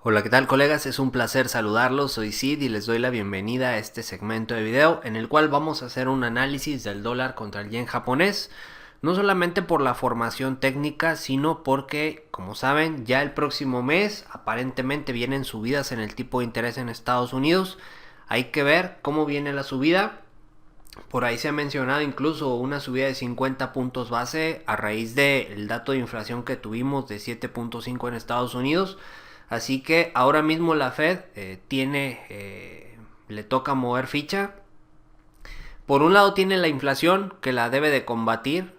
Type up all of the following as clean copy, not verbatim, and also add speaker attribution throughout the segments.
Speaker 1: Hola, ¿qué tal, colegas? Es un placer saludarlos, soy Sid y les doy la bienvenida a este segmento de video en el cual vamos a hacer un análisis del dólar contra el yen japonés, no solamente por la formación técnica, sino porque, como saben, ya el próximo mes aparentemente vienen subidas en el tipo de interés en Estados Unidos. Hay que ver cómo viene la subida. Por ahí se ha mencionado incluso una subida de 50 puntos base a raíz del dato de inflación que tuvimos de 7.5 en Estados Unidos. Así que ahora mismo la Fed le toca mover ficha. Por un lado tiene la inflación que la debe de combatir.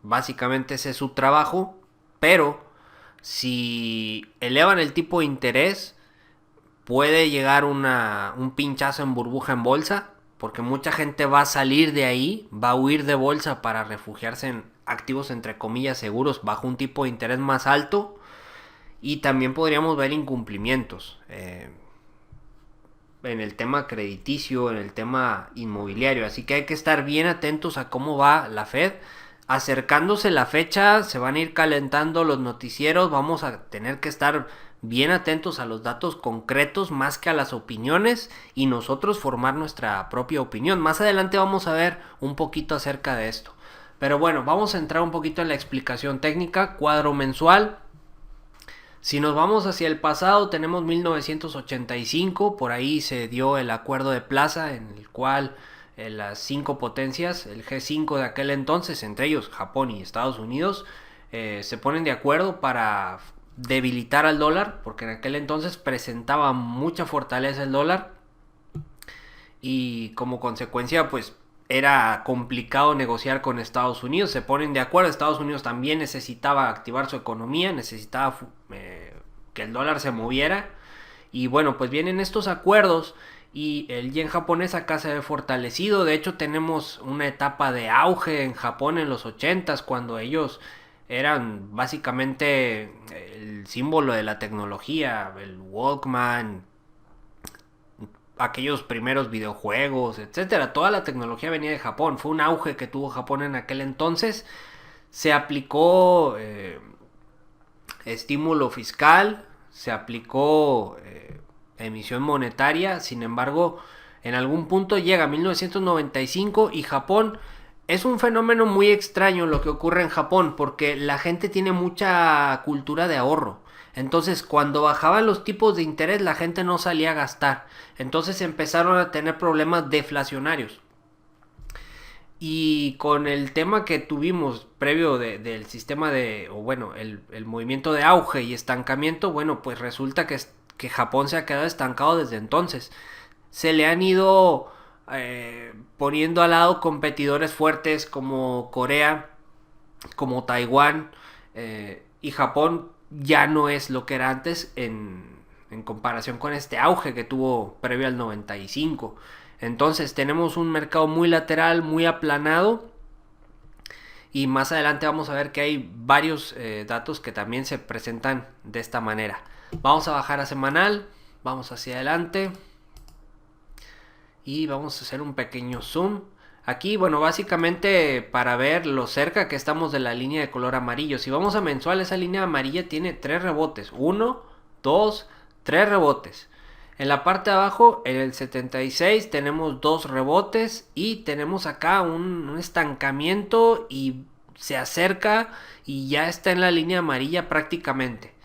Speaker 1: Básicamente ese es su trabajo. Pero si elevan el tipo de interés, puede llegar un pinchazo en burbuja en bolsa, porque mucha gente va a salir de ahí, va a huir de bolsa para refugiarse en activos entre comillas seguros bajo un tipo de interés más alto. Y también podríamos ver incumplimientos en el tema crediticio, en el tema inmobiliario. Así que hay que estar bien atentos a cómo va la Fed. Acercándose la fecha, se van a ir calentando los noticieros. Vamos a tener que estar bien atentos a los datos concretos más que a las opiniones y nosotros formar nuestra propia opinión. Más adelante vamos a ver un poquito acerca de esto. Pero bueno, vamos a entrar un poquito en la explicación técnica. Cuadro mensual. Si nos vamos hacia el pasado, tenemos 1985, por ahí se dio el acuerdo de Plaza en el cual las cinco potencias, el G5 de aquel entonces, entre ellos Japón y Estados Unidos, se ponen de acuerdo para debilitar al dólar, porque en aquel entonces presentaba mucha fortaleza el dólar y como consecuencia pues era complicado negociar con Estados Unidos. Se ponen de acuerdo. Estados Unidos también necesitaba activar su economía, necesitaba que el dólar se moviera. Y bueno, pues vienen estos acuerdos y el yen japonés acá se ve fortalecido. De hecho, tenemos una etapa de auge en Japón en los 80s, cuando ellos eran básicamente el símbolo de la tecnología, el Walkman, aquellos primeros videojuegos, etcétera. Toda la tecnología venía de Japón. Fue un auge que tuvo Japón en aquel entonces. Se aplicó estímulo fiscal, se aplicó emisión monetaria. Sin embargo, en algún punto llega 1995 y Japón es un fenómeno muy extraño lo que ocurre en Japón, porque la gente tiene mucha cultura de ahorro. Entonces, cuando bajaban los tipos de interés, la gente no salía a gastar. Entonces empezaron a tener problemas deflacionarios. Y con el tema que tuvimos previo del sistema o bueno, el movimiento de auge y estancamiento, bueno, pues resulta que Japón se ha quedado estancado desde entonces. Se le han ido poniendo al lado competidores fuertes como Corea, como Taiwán, y Japón ya no es lo que era antes en comparación con este auge que tuvo previo al 95. Entonces tenemos un mercado muy lateral, muy aplanado, y más adelante vamos a ver que hay varios datos que también se presentan de esta manera. Vamos a bajar a semanal, vamos hacia adelante y vamos a hacer un pequeño zoom. Aquí, bueno, básicamente para ver lo cerca que estamos de la línea de color amarillo. Si vamos a mensual, esa línea amarilla tiene 3 rebotes. 1, 2, 3 rebotes. En la parte de abajo, en el 76, tenemos 2 rebotes y tenemos acá un estancamiento y se acerca y ya está en la línea amarilla prácticamente.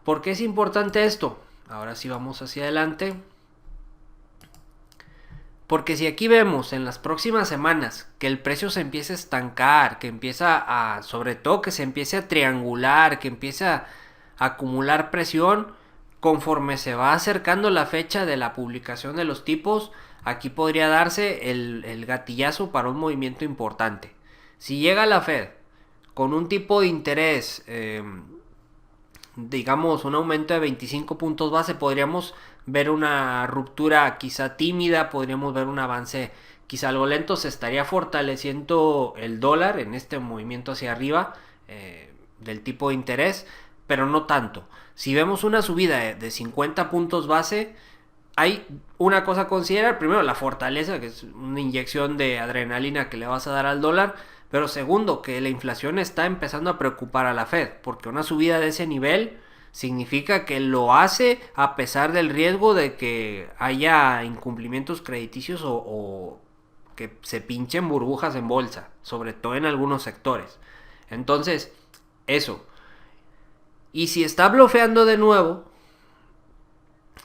Speaker 1: ¿Por qué es importante esto? Ahora sí vamos hacia adelante. Porque si aquí vemos en las próximas semanas que el precio se empieza a estancar, que empieza sobre todo que se empiece a triangular, que empieza a acumular presión, conforme se va acercando la fecha de la publicación de los tipos, aquí podría darse el gatillazo para un movimiento importante. Si llega la Fed con un tipo de interés, digamos un aumento de 25 puntos base, podríamos ver una ruptura quizá tímida, podríamos ver un avance quizá algo lento. Se estaría fortaleciendo el dólar en este movimiento hacia arriba del tipo de interés, pero no tanto. Si vemos una subida de 50 puntos base, hay una cosa a considerar. Primero, la fortaleza, que es una inyección de adrenalina que le vas a dar al dólar. Pero segundo, que la inflación está empezando a preocupar a la Fed, porque una subida de ese nivel Significa que lo hace a pesar del riesgo de que haya incumplimientos crediticios o que se pinchen burbujas en bolsa, sobre todo en algunos sectores. Entonces, eso. Y si está blofeando de nuevo,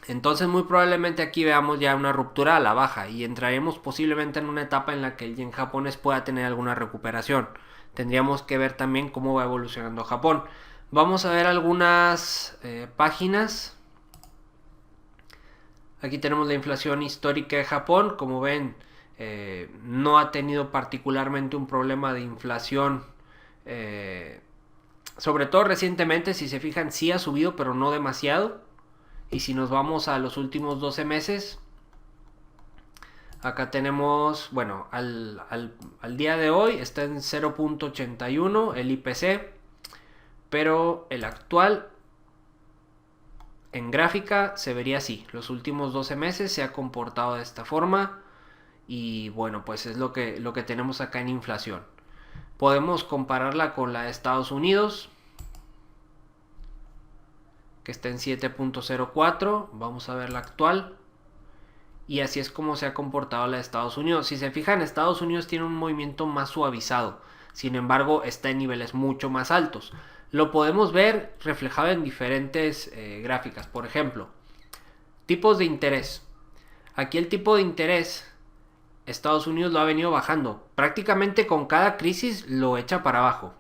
Speaker 1: entonces muy probablemente aquí veamos ya una ruptura a la baja y entraremos posiblemente en una etapa en la que el yen japonés pueda tener alguna recuperación. Tendríamos que ver también cómo va evolucionando Japón. Vamos a ver algunas páginas. Aquí tenemos la inflación histórica de Japón. Como ven, no ha tenido particularmente un problema de inflación. Sobre todo recientemente, si se fijan, sí ha subido, pero no demasiado. Y si nos vamos a los últimos 12 meses, acá tenemos, bueno, al día de hoy está en 0.81 el IPC, pero el actual en gráfica se vería así. Los últimos 12 meses se ha comportado de esta forma y bueno, pues es lo que tenemos acá en inflación. Podemos compararla con la de Estados Unidos, que está en 7.04. Vamos a ver la actual. Y así es como se ha comportado la de Estados Unidos. Si se fijan, Estados Unidos tiene un movimiento más suavizado. Sin embargo, está en niveles mucho más altos. Lo podemos ver reflejado en diferentes gráficas. Por ejemplo, tipos de interés. Aquí el tipo de interés, Estados Unidos lo ha venido bajando. Prácticamente con cada crisis lo echa para abajo.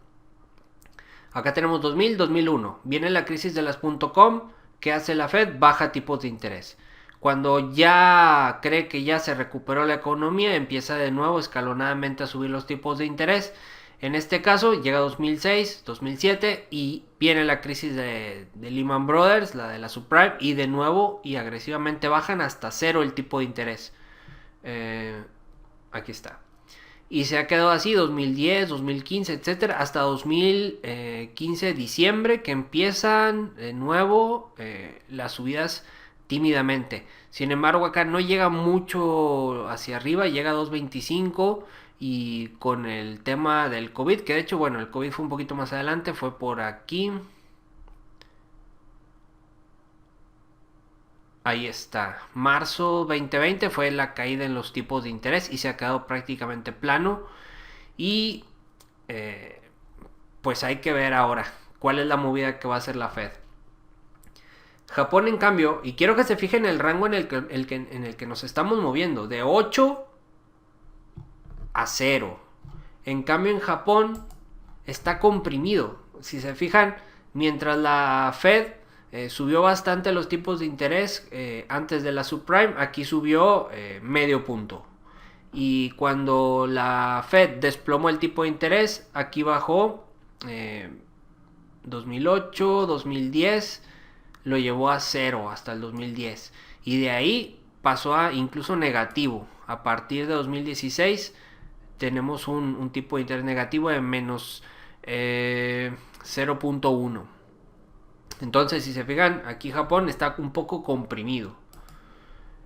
Speaker 1: Acá tenemos 2000, 2001. Viene la crisis de las .com. ¿Qué hace la Fed? Baja tipos de interés. Cuando ya cree que ya se recuperó la economía, empieza de nuevo escalonadamente a subir los tipos de interés. En este caso llega 2006, 2007 y viene la crisis de Lehman Brothers, la de la subprime, y de nuevo y agresivamente bajan hasta cero el tipo de interés. Aquí está. Y se ha quedado así 2010, 2015, etcétera, hasta 2015 diciembre, que empiezan de nuevo las subidas tímidamente. Sin embargo, acá no llega mucho hacia arriba, llega a 2.25 y con el tema del COVID, que de hecho, bueno, el COVID fue un poquito más adelante, fue por aquí. Ahí está. Marzo 2020 fue la caída en los tipos de interés y se ha quedado prácticamente plano. Y pues hay que ver ahora cuál es la movida que va a hacer la Fed. Japón, en cambio, y quiero que se fijen en el rango en el que nos estamos moviendo, de 8 a 0. En cambio, en Japón está comprimido. Si se fijan, mientras la Fed subió bastante los tipos de interés antes de la subprime, aquí subió medio punto. Y cuando la Fed desplomó el tipo de interés, aquí bajó 2008, 2010, lo llevó a cero hasta el 2010. Y de ahí pasó a incluso negativo. A partir de 2016 tenemos un tipo de interés negativo de menos 0.1. Entonces, si se fijan, aquí Japón está un poco comprimido.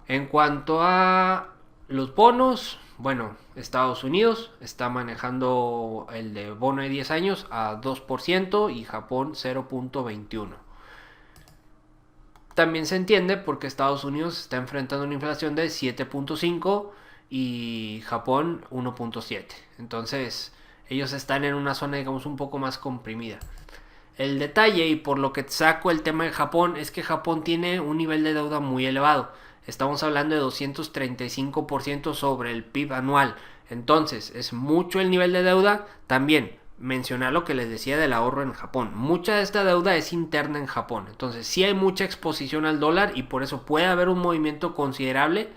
Speaker 1: En cuanto a los bonos, bueno, Estados Unidos está manejando el de bono de 10 años a 2% y Japón 0.21. También se entiende porque Estados Unidos está enfrentando una inflación de 7.5 y Japón 1.7. Entonces, ellos están en una zona, digamos, un poco más comprimida. El detalle, y por lo que saco el tema de Japón, es que Japón tiene un nivel de deuda muy elevado. Estamos hablando de 235% sobre el PIB anual. Entonces, es mucho el nivel de deuda. También, mencionar lo que les decía del ahorro en Japón. Mucha de esta deuda es interna en Japón. Entonces, sí hay mucha exposición al dólar y por eso puede haber un movimiento considerable.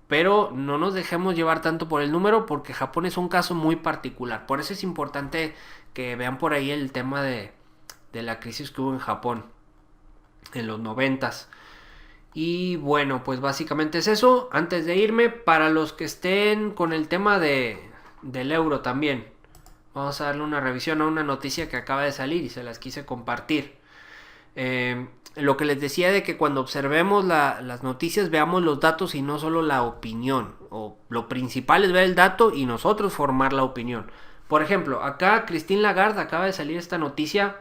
Speaker 1: Pero no nos dejemos llevar tanto por el número porque Japón es un caso muy particular. Por eso es importante que vean por ahí el tema de la crisis que hubo en Japón en los 90s. Y bueno, pues básicamente es eso. Antes de irme, para los que estén con el tema del euro también, vamos a darle una revisión a una noticia que acaba de salir y se las quise compartir. Lo que les decía de que cuando observemos las noticias veamos los datos y no solo la opinión. O lo principal es ver el dato y nosotros formar la opinión. Por ejemplo, acá Christine Lagarde acaba de salir esta noticia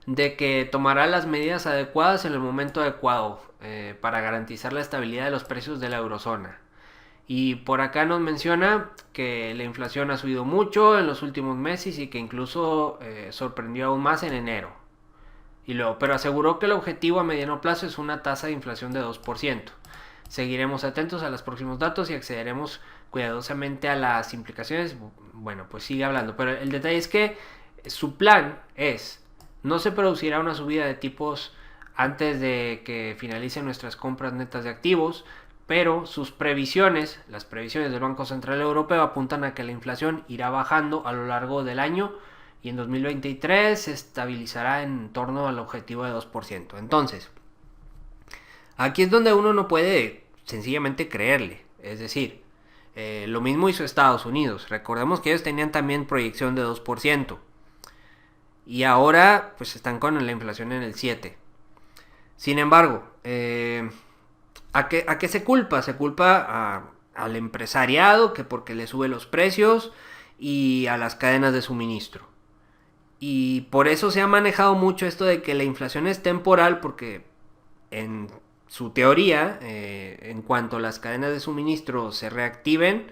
Speaker 1: de que tomará las medidas adecuadas en el momento adecuado para garantizar la estabilidad de los precios de la eurozona. Y por acá nos menciona que la inflación ha subido mucho en los últimos meses y que incluso sorprendió aún más en enero. Y luego, pero aseguró que el objetivo a mediano plazo es una tasa de inflación de 2%. Seguiremos atentos a los próximos datos y accederemos cuidadosamente a las implicaciones. Bueno, pues sigue hablando, pero el detalle es que su plan es: no se producirá una subida de tipos antes de que finalicen nuestras compras netas de activos, pero sus previsiones, las previsiones del Banco Central Europeo, apuntan a que la inflación irá bajando a lo largo del año y en 2023 se estabilizará en torno al objetivo de 2%. Entonces, aquí es donde uno no puede sencillamente creerle. Es decir, lo mismo hizo Estados Unidos. Recordemos que ellos tenían también proyección de 2%. Y ahora pues están con la inflación en el 7%. Sin embargo, ¿a qué se culpa? Se culpa al empresariado, que porque le sube los precios, y a las cadenas de suministro. Y por eso se ha manejado mucho esto de que la inflación es temporal, porque en su teoría, en cuanto las cadenas de suministro se reactiven,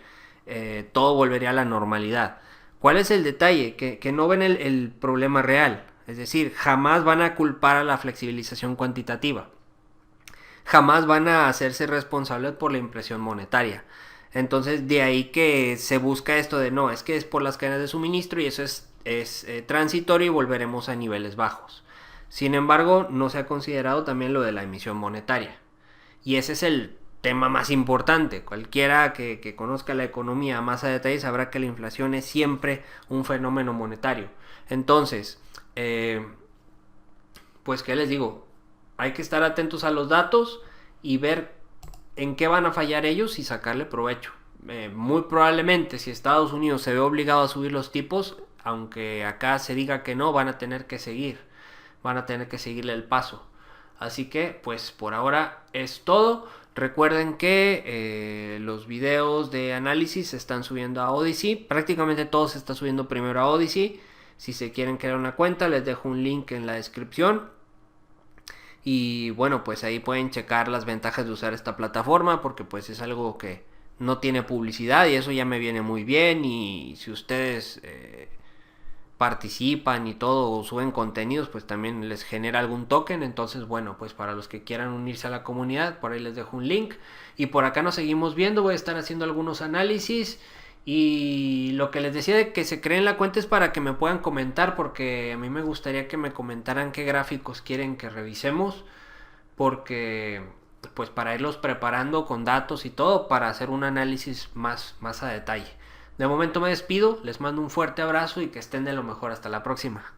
Speaker 1: todo volvería a la normalidad. ¿Cuál es el detalle? Que no ven el problema real. Es decir, jamás van a culpar a la flexibilización cuantitativa. Jamás van a hacerse responsables por la impresión monetaria. Entonces, de ahí que se busca esto de no, es que es por las cadenas de suministro y eso es transitorio y volveremos a niveles bajos. Sin embargo, no se ha considerado también lo de la emisión monetaria. Y ese es el tema más importante. Cualquiera que conozca la economía más a detalle sabrá que la inflación es siempre un fenómeno monetario. Entonces, pues qué les digo, hay que estar atentos a los datos y ver en qué van a fallar ellos y sacarle provecho. Muy probablemente si Estados Unidos se ve obligado a subir los tipos, aunque acá se diga que no, van a tener que seguirle el paso. Así que pues por ahora es todo. Recuerden que los videos de análisis se están subiendo a Odyssey. Prácticamente todo se está subiendo primero a Odyssey. Si se quieren crear una cuenta, les dejo un link en la descripción. Y bueno, pues ahí pueden checar las ventajas de usar esta plataforma, porque pues es algo que no tiene publicidad y eso ya me viene muy bien. Y si ustedes participan y todo o suben contenidos, pues también les genera algún token. Entonces bueno, pues para los que quieran unirse a la comunidad, por ahí les dejo un link. Y por acá nos seguimos viendo, voy a estar haciendo algunos análisis. Y lo que les decía de que se creen la cuenta es para que me puedan comentar, porque a mí me gustaría que me comentaran qué gráficos quieren que revisemos, porque pues para irlos preparando con datos y todo, para hacer un análisis más a detalle. De momento me despido, les mando un fuerte abrazo y que estén de lo mejor. Hasta la próxima.